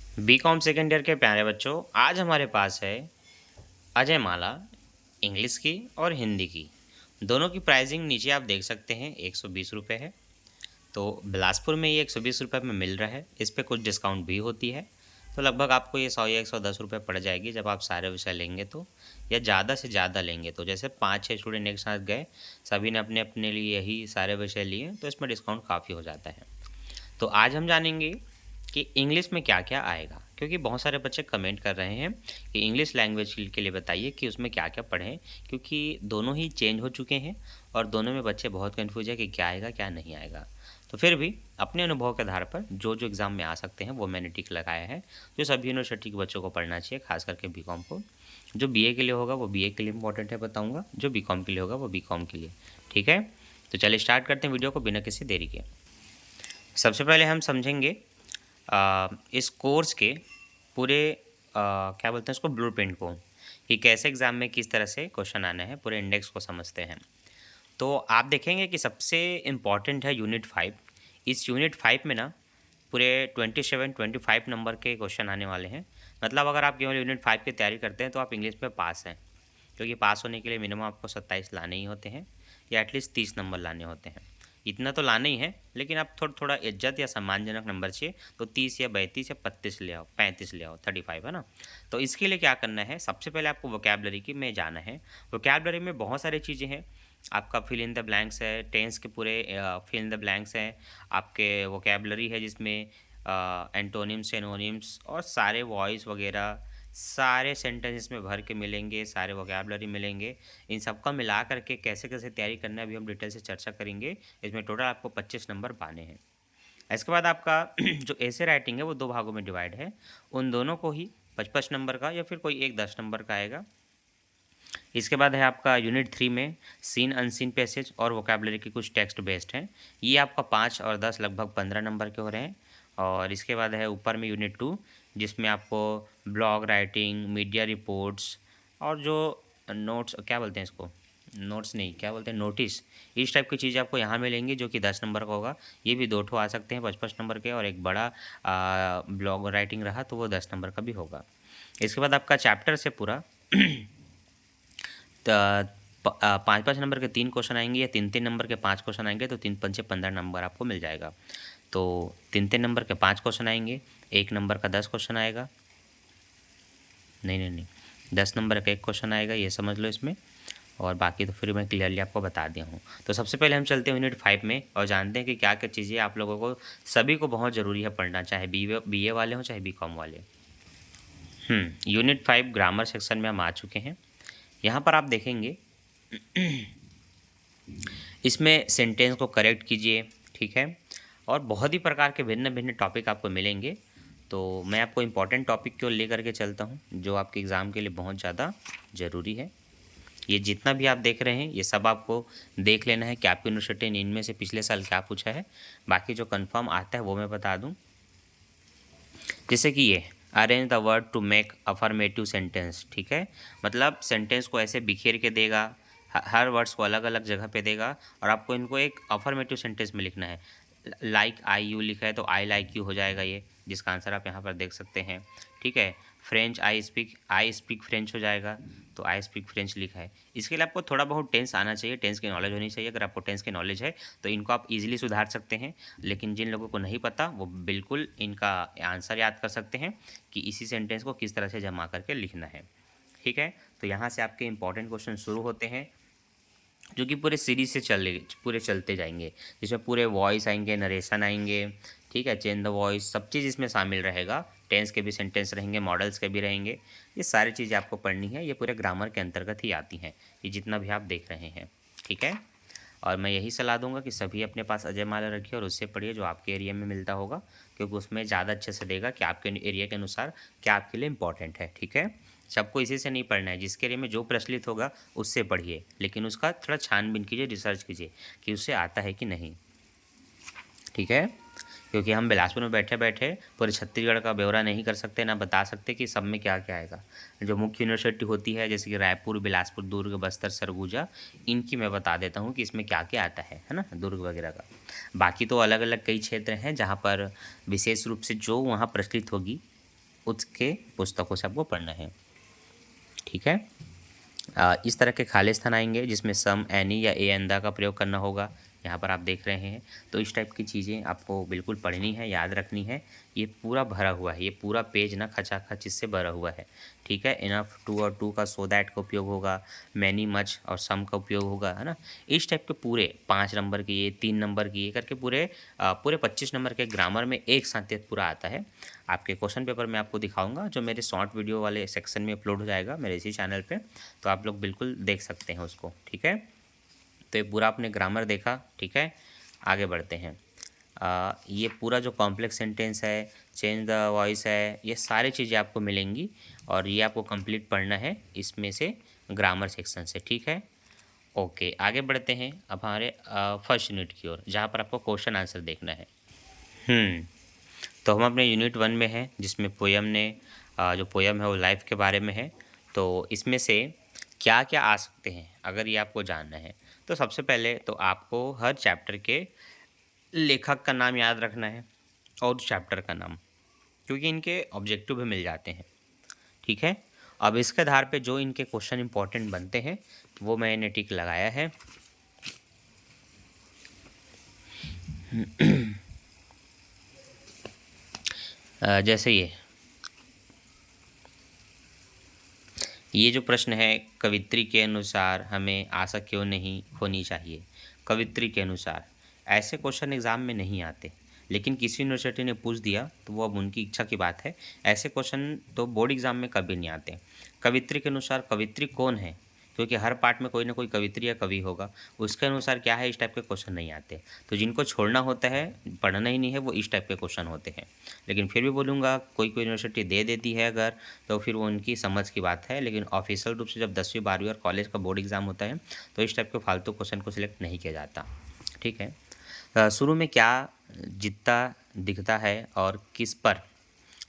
BCom second year के प्यारे बच्चों, आज हमारे पास है अजय माला इंग्लिश की और हिंदी की। दोनों की प्राइसिंग नीचे आप देख सकते हैं, 120 रुपये है। तो बिलासपुर में ये 120 रुपये में मिल रहा है। इस पर कुछ डिस्काउंट भी होती है, तो लगभग आपको ये 100 या 110 रुपये पड़ जाएगी जब आप सारे विषय लेंगे तो, या ज़्यादा से ज़्यादा लेंगे तो। जैसे 5-6 स्टूडेंट एक साथ गए, सभी ने अपने अपने लिए यही सारे विषय लिए, तो इसमें डिस्काउंट काफ़ी हो जाता है। तो आज हम जानेंगे कि इंग्लिश में क्या क्या आएगा, क्योंकि बहुत सारे बच्चे कमेंट कर रहे हैं कि इंग्लिश लैंग्वेज के लिए बताइए कि उसमें क्या क्या पढ़ें, क्योंकि दोनों ही चेंज हो चुके हैं और दोनों में बच्चे बहुत कन्फ्यूज है कि क्या आएगा क्या नहीं आएगा। तो फिर भी अपने अनुभव के आधार पर जो जो एग्ज़ाम में आ सकते हैं वो मैंने टिक लगाया है, जो सभी यूनिवर्सिटी के बच्चों को पढ़ना चाहिए, खास करके बीकॉम को। जो बीए के लिए होगा वो बीए के लिए इंपॉर्टेंट है बताऊँगा, जो बीकॉम के लिए होगा वो बीकॉम के लिए। ठीक है, तो चलिए स्टार्ट करते हैं वीडियो को बिना किसी देरी के। सबसे पहले हम समझेंगे इस कोर्स के पूरे क्या बोलते हैं इसको, ब्लूप्रिंट को, कि कैसे एग्ज़ाम में किस तरह से क्वेश्चन आने हैं, पूरे इंडेक्स को समझते हैं। तो आप देखेंगे कि सबसे इम्पॉर्टेंट है यूनिट 5। इस यूनिट 5 में ना पूरे 27-25 नंबर के क्वेश्चन आने वाले हैं। मतलब अगर आप केवल यूनिट 5 की तैयारी करते हैं तो आप इंग्लिश में पास हैं, क्योंकि पास होने के लिए मिनिमम आपको 27 लाने ही होते हैं, या एटलीस्ट 30 नंबर लाने होते हैं। इतना तो लाना ही है, लेकिन आप थोड़ा थोड़ा इज्जत या सम्मानजनक नंबर चाहिए तो 30 या 32 या 35 ले आओ, 35 ले आओ, 35 है ना। तो इसके लिए क्या करना है, सबसे पहले आपको वोकैबलरी की में जाना है। वोकैबलरी में बहुत सारी चीज़ें हैं। आपका फिल इन द ब्लैंक्स है, टेंस के पूरे फिल इन द ब्लैंक्स हैं, आपके वोकैबलरी है जिसमें एंटोनिम्स, सिनोनिम्स और सारे वॉइस वगैरह सारे सेंटेंस इसमें भर के मिलेंगे, सारे वोकैबलरी मिलेंगे। इन सबका मिला करके कैसे कैसे तैयारी करना है अभी हम डिटेल से चर्चा करेंगे। इसमें टोटल आपको 25 नंबर पाने हैं। इसके बाद आपका जो ऐसे राइटिंग है वो 2 भागों में डिवाइड है, उन दोनों को ही 55 नंबर का या फिर कोई एक 10 नंबर का आएगा। इसके बाद है आपका यूनिट 3 में सीन अनसीन पैसेज और वोकैबलरी के कुछ टेक्स्ट बेस्ड हैं। ये आपका 5 और 10 लगभग 15 नंबर के हो रहे हैं। और इसके बाद है ऊपर में यूनिट 2, जिसमें आपको ब्लॉग राइटिंग, मीडिया रिपोर्ट्स और जो नोट्स, क्या बोलते हैं इसको, नोट्स नहीं, क्या बोलते हैं, नोटिस, इस टाइप की चीज़ें आपको यहाँ मिलेंगी, जो कि 10 नंबर का होगा। ये भी 2 ठो आ सकते हैं 55 नंबर के, और एक बड़ा ब्लॉग राइटिंग रहा तो वो 10 नंबर का भी होगा। इसके बाद आपका चैप्टर से पूरा 5-5 नंबर के 3 क्वेश्चन आएंगे, या 3-3 नंबर के 5 क्वेश्चन आएंगे, तो 3-5 15 नंबर आपको मिल जाएगा। तो 3-3 नंबर के 5 क्वेश्चन आएंगे, 1 नंबर का 10 क्वेश्चन आएगा, नहीं 10 नंबर का 1 क्वेश्चन आएगा, ये समझ लो इसमें। और बाकी तो फिर मैं क्लियरली आपको बता दिया हूँ। तो सबसे पहले हम चलते हैं यूनिट 5 में और जानते हैं कि क्या क्या चीज़ें आप लोगों को सभी को बहुत ज़रूरी है पढ़ना, चाहे बीए वाले हों चाहे बीकॉम वाले। यूनिट 5 ग्रामर सेक्शन में हम आ चुके हैं। यहाँ पर आप देखेंगे इसमें सेंटेंस को करेक्ट कीजिए, ठीक है। और बहुत ही प्रकार के भिन्न भिन्न टॉपिक आपको मिलेंगे। तो मैं आपको इम्पॉर्टेंट टॉपिक को लेकर के चलता हूँ, जो आपके एग्ज़ाम के लिए बहुत ज़्यादा ज़रूरी है। ये जितना भी आप देख रहे हैं ये सब आपको देख लेना है कि आपकी यूनिवर्सिटी ने इनमें से पिछले साल क्या पूछा है। बाकी जो कंफर्म आता है वो मैं बता दूँ, जैसे कि ये arrange the word to make affirmative sentence, ठीक है। मतलब सेंटेंस को ऐसे बिखेर के देगा, हर वर्ड्स को अलग अलग जगह पे देगा, और आपको इनको एक अफर्मेटिव सेंटेंस में लिखना है। लाइक आई यू लिखा है तो आई लाइक यू हो जाएगा ये, जिसका आंसर आप यहाँ पर देख सकते हैं, ठीक है। फ्रेंच आई स्पीक फ्रेंच हो जाएगा, तो आई स्पीक फ्रेंच लिखा है। इसके लिए आपको थोड़ा बहुत टेंस आना चाहिए, टेंस की नॉलेज होनी चाहिए। अगर आपको टेंस की नॉलेज है तो इनको आप इजीली सुधार सकते हैं, लेकिन जिन लोगों को नहीं पता वो बिल्कुल इनका आंसर याद कर सकते हैं कि इसी सेंटेंस को किस तरह से जमा करके लिखना है, ठीक है। तो यहाँ से आपके इंपॉर्टेंट क्वेश्चन शुरू होते हैं, जो कि पूरे सीरीज से पूरे चलते जाएंगे, जिसमें पूरे वॉइस आएंगे, नरेशन आएंगे, ठीक है, चेंज द वॉइस, सब चीज़ इसमें शामिल रहेगा। टेंस के भी सेंटेंस रहेंगे, मॉडल्स के भी रहेंगे। ये सारी चीज़ें आपको पढ़नी है, ये पूरे ग्रामर के अंतर्गत ही आती हैं, ये जितना भी आप देख रहे हैं, ठीक है। और मैं यही सलाह दूंगा कि सभी अपने पास अजय माला रखिए और उससे पढ़िए जो आपके एरिया में मिलता होगा, क्योंकि उसमें ज़्यादा अच्छे से देगा कि आपके एरिया के अनुसार क्या आपके लिए इंपॉर्टेंट है, ठीक है। सबको इसी से नहीं पढ़ना है, जिसके एरिया में जो प्रचलित होगा उससे पढ़िए, लेकिन उसका थोड़ा छानबीन कीजिए, रिसर्च कीजिए कि उससे आता है कि नहीं, ठीक है। क्योंकि हम बिलासपुर में बैठे बैठे पूरे छत्तीसगढ़ का ब्यौरा नहीं कर सकते, ना बता सकते कि सब में क्या क्या आएगा। जो मुख्य यूनिवर्सिटी होती है जैसे कि रायपुर, बिलासपुर, दुर्ग, बस्तर, सरगुजा, इनकी मैं बता देता हूँ कि इसमें क्या क्या आता है ना, दुर्ग वगैरह का। बाकी तो अलग अलग कई क्षेत्र हैं जहाँ पर विशेष रूप से जो वहाँ प्रचलित होगी उसके पुस्तकों से आपको पढ़ना है। ठीक है। इस तरह के खाली स्थान आएंगे जिसमें सम, एनी या ए अंदा का प्रयोग करना होगा। यहाँ पर आप देख रहे हैं, तो इस टाइप की चीज़ें आपको बिल्कुल पढ़नी है, याद रखनी है। ये पूरा भरा हुआ है, ये पूरा पेज ना खचाखच इससे भरा हुआ है। ठीक है। इनफ, टू और टू का सो दैट का उपयोग होगा, मैनी, मच और सम का उपयोग होगा, है ना। इस टाइप के पूरे 5 नंबर की, ये 3 नंबर की, ये करके पूरे 25 नंबर के ग्रामर में एक साथ ये पूरा आता है। आपके क्वेश्चन पेपर में आपको दिखाऊंगा, जो मेरे शॉर्ट वीडियो वाले सेक्शन में अपलोड हो जाएगा मेरे इसी चैनल पे, तो आप लोग बिल्कुल देख सकते हैं उसको। ठीक है। तो ये पूरा आपने ग्रामर देखा। ठीक है। आगे बढ़ते हैं। ये पूरा जो कॉम्प्लेक्स सेंटेंस है, चेंज द वॉइस है, ये सारी चीज़ें आपको मिलेंगी और ये आपको कंप्लीट पढ़ना है इसमें से, ग्रामर सेक्शन से। ठीक है। ओके, आगे बढ़ते हैं अब हमारे फर्स्ट यूनिट की ओर, जहाँ पर आपको क्वेश्चन आंसर देखना है। तो हम अपने यूनिट 1 में हैं, जिसमें पोयम ने जो पोयम है वो लाइफ के बारे में है। तो इसमें से क्या क्या आ सकते हैं अगर ये आपको जानना है, तो सबसे पहले तो आपको हर चैप्टर के लेखक का नाम याद रखना है और चैप्टर का नाम, क्योंकि इनके ऑब्जेक्टिव भी मिल जाते हैं। ठीक है। अब इसके आधार पे जो इनके क्वेश्चन इंपॉर्टेंट बनते हैं वो मैंने टिक लगाया है। जैसे ये जो प्रश्न है, कवित्री के अनुसार हमें आशा क्यों नहीं होनी चाहिए। कवित्री के अनुसार ऐसे क्वेश्चन एग्ज़ाम में नहीं आते, लेकिन किसी यूनिवर्सिटी ने पूछ दिया तो वो अब उनकी इच्छा की बात है। ऐसे क्वेश्चन तो बोर्ड एग्ज़ाम में कभी नहीं आते। कवित्री के अनुसार कवित्री कौन है, क्योंकि हर पार्ट में कोई ना कोई कवित्री या कवि होगा, उसके अनुसार क्या है, इस टाइप के क्वेश्चन नहीं आते। तो जिनको छोड़ना होता है, पढ़ना ही नहीं है, वो इस टाइप के क्वेश्चन होते हैं। लेकिन फिर भी बोलूँगा, कोई कोई यूनिवर्सिटी दे देती है अगर, तो फिर वो उनकी समझ की बात है। लेकिन ऑफिशियल रूप से जब 10वीं 12वीं और कॉलेज का बोर्ड एग्ज़ाम होता है, तो इस टाइप के फालतू क्वेश्चन को सिलेक्ट नहीं किया जाता। ठीक है। शुरू में क्या जीतता दिखता है और किस पर।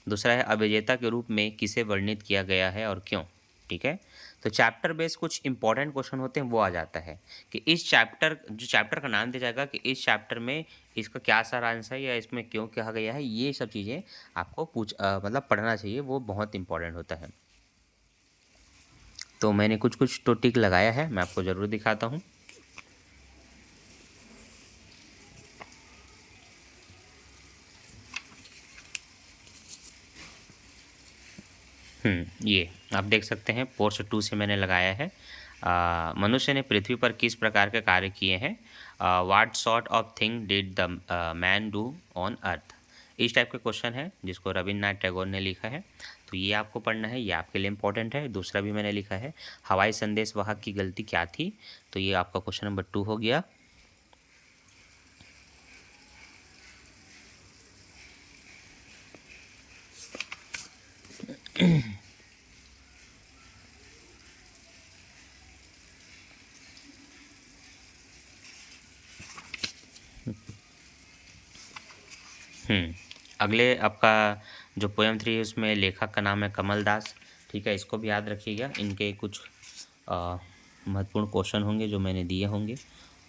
दूसरा है अभिजेता के रूप में किसे वर्णित किया गया है और क्यों। ठीक है। तो चैप्टर बेस कुछ इंपॉर्टेंट क्वेश्चन होते हैं, वो आ जाता है कि इस चैप्टर, जो चैप्टर का नाम दिया जाएगा कि इस चैप्टर में इसका क्या सारांश है या इसमें क्यों कहा गया है, ये सब चीज़ें आपको मतलब पढ़ना चाहिए, वो बहुत इंपॉर्टेंट होता है। तो मैंने कुछ कुछ तो टिक लगाया है, मैं आपको ज़रूर दिखाता हूँ। ये आप देख सकते हैं, पोर्स 2 से मैंने लगाया है। मनुष्य ने पृथ्वी पर किस प्रकार के कार्य किए हैं। What sort of thing did the man do on earth. इस टाइप के क्वेश्चन है, जिसको रविन्द्रनाथ टैगोर ने लिखा है। तो ये आपको पढ़ना है, ये आपके लिए इंपॉर्टेंट है। दूसरा भी मैंने लिखा है, हवाई संदेश वाहक की गलती क्या थी। तो ये आपका क्वेश्चन नंबर 2 हो गया। अगले आपका जो पोएम 3 है, उसमें लेखक का नाम है कमल दास। ठीक है, इसको भी याद रखिएगा। इनके कुछ महत्वपूर्ण क्वेश्चन होंगे जो मैंने दिए होंगे,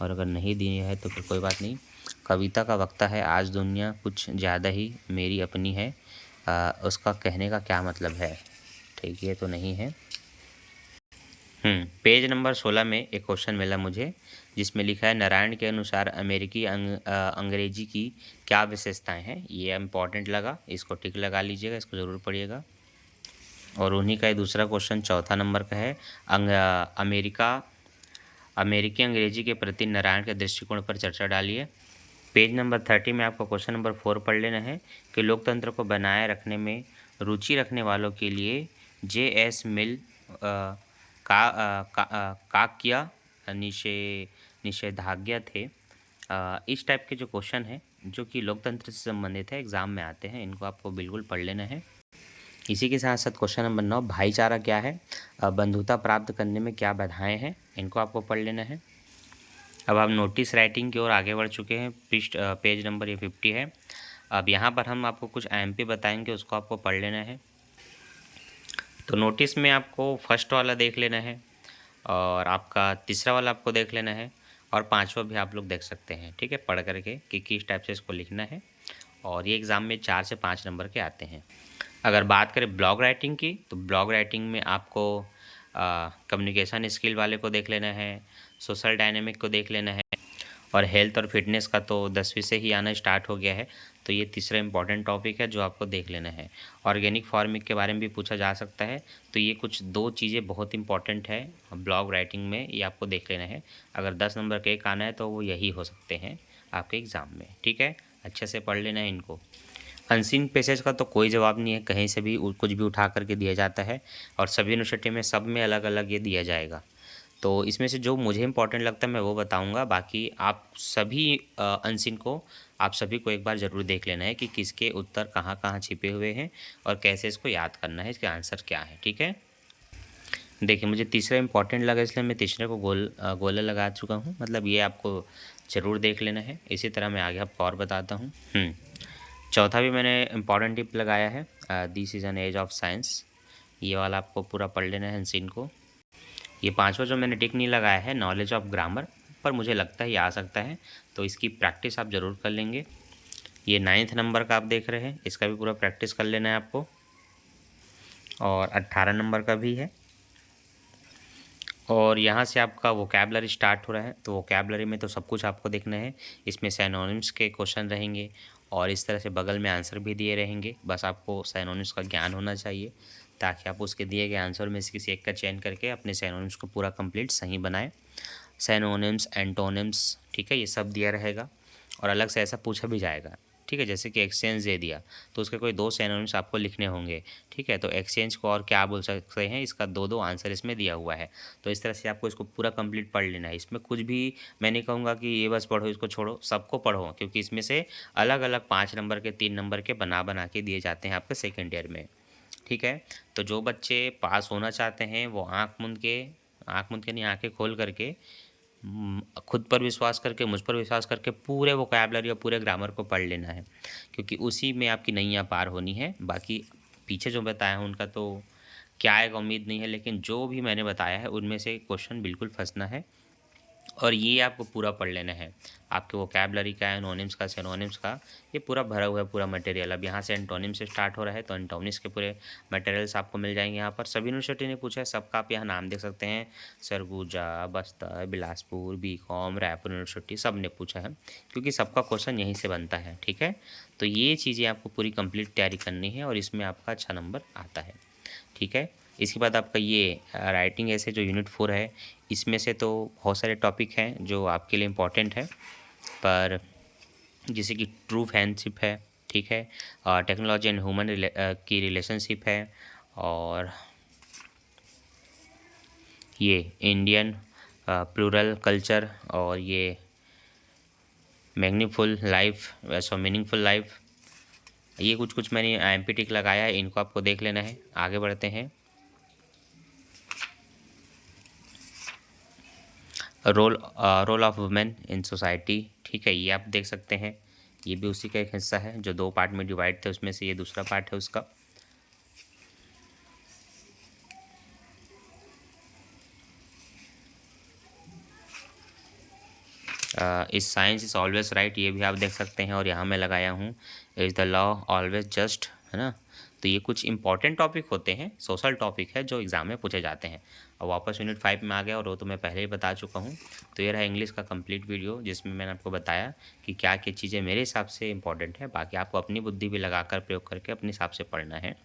और अगर नहीं दिए हैं तो फिर कोई बात नहीं। कविता का वक्ता है आज दुनिया कुछ ज़्यादा ही मेरी अपनी है, उसका कहने का क्या मतलब है। ठीक है, तो नहीं है। पेज नंबर 16 में एक क्वेश्चन मिला मुझे, जिसमें लिखा है नारायण के अनुसार अमेरिकी अंग्रेजी की क्या विशेषताएं हैं। ये इम्पॉर्टेंट लगा, इसको टिक लगा लीजिएगा, इसको ज़रूर पढ़िएगा। और उन्हीं का ही दूसरा क्वेश्चन चौथा नंबर का है, अमेरिकी अंग्रेजी के प्रति नारायण के दृष्टिकोण पर चर्चा डालिए। पेज नंबर 30 में आपको क्वेश्चन नंबर 4 पढ़ लेना है कि लोकतंत्र को बनाए रखने में रुचि रखने वालों के लिए J.S. मिल काक्य निषेधाज्ञा थे। इस टाइप के जो क्वेश्चन हैं, जो कि लोकतंत्र से संबंधित है, एग्ज़ाम में आते हैं, इनको आपको बिल्कुल पढ़ लेना है। इसी के साथ साथ क्वेश्चन नंबर 9, भाईचारा क्या है, बंधुता प्राप्त करने में क्या बाधाएं हैं, इनको आपको पढ़ लेना है। अब हम नोटिस राइटिंग की ओर आगे बढ़ चुके हैं। पेज नंबर ये 50 है। अब यहाँ पर हम आपको कुछ IMP बताएंगे, उसको आपको पढ़ लेना है। तो नोटिस में आपको फर्स्ट वाला देख लेना है, और आपका तीसरा वाला आपको देख लेना है, और पांचवा भी आप लोग देख सकते हैं। ठीक है, पढ़ करके कि किस टाइप से इसको लिखना है। और ये एग्ज़ाम में 4 से 5 नंबर के आते हैं। अगर बात करें ब्लॉग राइटिंग की, तो ब्लॉग राइटिंग में आपको कम्युनिकेशन स्किल वाले को देख लेना है, सोशल डायनेमिक को देख लेना है, और हेल्थ और फिटनेस का तो 10वीं से ही आना स्टार्ट हो गया है, तो ये तीसरा इंपॉर्टेंट टॉपिक है जो आपको देख लेना है। ऑर्गेनिक फार्मिंग के बारे में भी पूछा जा सकता है, तो ये कुछ 2 चीज़ें बहुत इंपॉर्टेंट है ब्लॉग राइटिंग में, ये आपको देख लेना है। अगर 10 नंबर का एक आना है तो वो यही हो सकते हैं आपके एग्ज़ाम में, ठीक है। अच्छे से पढ़ लेना है इनको। अनसीन पैसेज का तो कोई जवाब नहीं है, कहीं से भी कुछ भी उठा करके दिया जाता है, और सभी यूनिवर्सिटी में सब में अलग अलग ये दिया जाएगा। तो इसमें से जो मुझे इम्पोर्टेंट लगता है मैं वो बताऊंगा, बाकी आप सभी अनसीन को आप सभी को एक बार ज़रूर देख लेना है कि किसके उत्तर कहाँ कहाँ छिपे हुए हैं और कैसे इसको याद करना है, इसके आंसर क्या है, ठीक है। देखिए, मुझे तीसरा इंपॉर्टेंट लगा इसलिए मैं तीसरे को गोला लगा चुका हूँ, मतलब ये आपको ज़रूर देख लेना है। इसी तरह मैं आगे आपको और बताता हूँ। चौथा भी मैंने इम्पॉर्टेंट टिप लगाया है, this is an age of science, ये वाला आपको पूरा पढ़ लेना है अनसीन को। ये पांचवा जो मैंने टिक नहीं लगाया है, नॉलेज ऑफ ग्रामर, पर मुझे लगता है ये आ सकता है, तो इसकी प्रैक्टिस आप ज़रूर कर लेंगे। ये 9th नंबर का आप देख रहे हैं, इसका भी पूरा प्रैक्टिस कर लेना है आपको। और 18 नंबर का भी है। और यहाँ से आपका वोकैबलरी स्टार्ट हो रहा है, तो वोकैबलरी में तो सब कुछ आपको देखना है। इसमें सिनोनिम्स के क्वेश्चन रहेंगे और इस तरह से बगल में आंसर भी दिए रहेंगे। बस आपको सिनोनिम्स का ज्ञान होना चाहिए ताकि आप उसके दिए गए आंसर में से किसी एक का चयन करके अपने सिनोनिम्स को पूरा कंप्लीट सही बनाएं। सिनोनिम्स, एंटोनिम्स, ठीक है, ये सब दिया रहेगा और अलग से ऐसा पूछा भी जाएगा, ठीक है। जैसे कि एक्सचेंज दे दिया तो उसके कोई 2 सिनोनिम्स आपको लिखने होंगे, ठीक है। तो एक्सचेंज को और क्या बोल सकते हैं, इसका 2-2 आंसर इसमें दिया हुआ है। तो इस तरह से आपको इसको पूरा कंप्लीट पढ़ लेना है। इसमें कुछ भी मैं नहीं कहूँगा कि ये बस पढ़ो इसको छोड़ो, सबको पढ़ो, क्योंकि इसमें से अलग अलग 5 नंबर के, 3 नंबर के बना बना के दिए जाते हैं आपके सेकेंड ईयर में, ठीक है। तो जो बच्चे पास होना चाहते हैं वो आँख मूंद के नहीं, आँखें खोल करके खुद पर विश्वास करके, मुझ पर विश्वास करके पूरे वोकैबलरी और पूरे ग्रामर को पढ़ लेना है, क्योंकि उसी में आपकी नैया पार होनी है। बाकी पीछे जो बताया है उनका तो क्या आएगा उम्मीद नहीं है, लेकिन जो भी मैंने बताया है उनमें से क्वेश्चन बिल्कुल फंसना है और ये आपको पूरा पढ़ लेना है। आपके वोकैबलरी का, एनोनिम्स का, सिनोनिम्स का, ये पूरा भरा हुआ है पूरा मटेरियल। अब यहाँ से एंटोनिम से स्टार्ट हो रहा है, तो एंटोनिम्स के पूरे मटेरियल्स आपको मिल जाएंगे यहाँ पर। सभी यूनिवर्सिटी ने पूछा है, सबका आप यहाँ नाम देख सकते हैं, सरगुजा, बस्तर, बिलासपुर, बीकॉम, रायपुर यूनिवर्सिटी, सब ने पूछा है, क्योंकि सबका क्वेश्चन यहीं से बनता है, ठीक है। तो ये चीज़ें आपको पूरी कंप्लीट तैयारी करनी है और इसमें आपका अच्छा नंबर आता है, ठीक है। इसके बाद आपका ये राइटिंग ऐसे जो यूनिट 4 है, इसमें से तो बहुत सारे टॉपिक हैं जो आपके लिए इम्पोर्टेंट है, पर जैसे कि ट्रू फ्रेंडशिप है, ठीक है, टेक्नोलॉजी एंड ह्यूमन की रिलेशनशिप है, और ये इंडियन प्लूरल कल्चर, और ये मैग्नीफुल लाइफ, वैसा मीनिंगफुल लाइफ, ये कुछ कुछ मैंने एमपी टिक लगाया है, इनको आपको देख लेना है। आगे बढ़ते हैं। Role of women in society, ठीक है, ये आप देख सकते हैं, ये भी उसी का एक हिस्सा है जो 2 पार्ट में डिवाइड थे, उसमें से ये दूसरा पार्ट है उसका। इस साइंस इज़ ऑलवेज राइट, ये भी आप देख सकते हैं, और यहाँ मैं लगाया हूँ is the law always just, है ना। तो ये कुछ इंपॉर्टेंट टॉपिक होते हैं, सोशल टॉपिक है जो एग्ज़ाम में पूछे जाते हैं। और वापस यूनिट 5 में आ गया, और वो तो मैं पहले ही बता चुका हूँ। तो ये रहा इंग्लिश का कंप्लीट वीडियो, जिसमें मैंने आपको बताया कि क्या क्या चीज़ें मेरे हिसाब से इंपॉर्टेंट है। बाकी आपको अपनी बुद्धि भी लगाकर प्रयोग करके अपने हिसाब से पढ़ना है।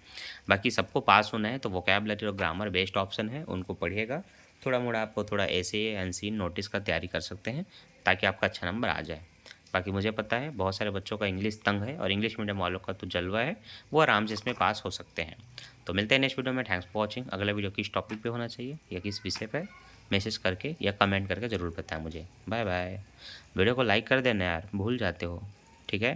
बाकी सबको पास होना है, तो वोकैबुलरी और ग्रामर बेस्ट ऑप्शन है, उनको पढ़िएगा। थोड़ा मोड़ा आपको थोड़ा ऐसे अनसीन नोटिस का तैयारी कर सकते हैं ताकि आपका अच्छा नंबर आ जाए। बाकी मुझे पता है बहुत सारे बच्चों का इंग्लिश तंग है, और इंग्लिश मीडियम वालों का तो जलवा है, वो आराम से इसमें पास हो सकते हैं। तो मिलते हैं नेक्स्ट वीडियो में। Thanks for watching. अगला वीडियो किस टॉपिक पे होना चाहिए या किस विषय पे, मैसेज करके या कमेंट करके ज़रूर बताएं मुझे। Bye bye. वीडियो को लाइक कर देना यार, भूल जाते हो, ठीक है।